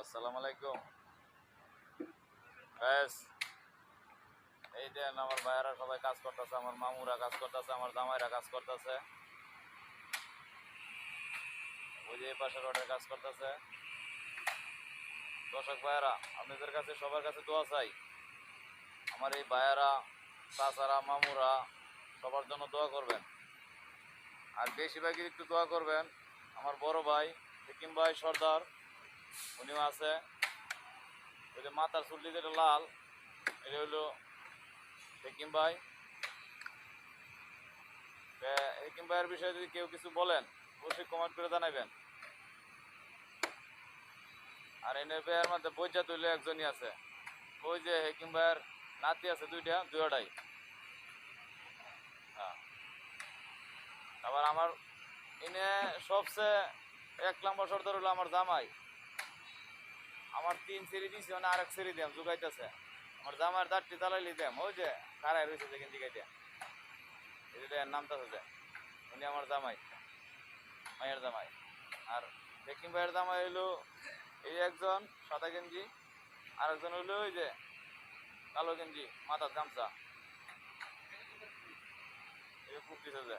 আসসালামু আলাইকুম। ব্যাস এই যে আমার ভাইয়েরা সবাই কাজ করতেছে, আমার মামুরা কাজ করতেছে, আমার জামাইরা কাজ করতেছে, ওই যে এই পাশের রোডের কাজ করতেছে। দর্শক ভাইয়েরা, আপনাদের কাছে সবার কাছে দোয়া চাই। আমার এই ভাইয়েরা, চাচারা, মামুরা সবার জন্য দোয়া করবেন। আর বেশিরভাগই একটু দোয়া করবেন আমার বড় ভাই হেকিম ভাই সর্দার, উনিও আছে। ওই যে মাথার চুলটি যেটা লাল, এটা হইলো হেকিম ভাই। হেকিম ভাইয়ের বিষয়ে যদি কেউ কিছু বলেন অবশ্যই কমেন্ট করে জানাবেন। আর এনে ভাইয়ের মধ্যে বৈজা তুলে একজনই আছে, ওই যে হেকিম ভাইয়ের নাতি আছে দুইটাই। হ্যাঁ, আবার আমার এনে সবচেয়ে 1 নম্বর সর্দার হলো আমার জামাই। আমার 3 সিঁড়ি দিয়েছি, মানে আরেক সিঁড়ি দিয়াম জুগাইতেছে। আমার জামাইয়ের দাঁতটি তালাইলি দিয়াম, ওই যে কারাই রয়েছে যে গেঞ্জি গাইতে, এই যে নামটা হচ্ছে, উনি আমার জামাই, মায়ের জামাই। আর হেকিম ভাইয়ের জামাই হইলো এই একজন সাদা গেঞ্জি, আর একজন হইলো ওই যে কালো গেঞ্জি মাথার গামছা, এই কুক দিছে যে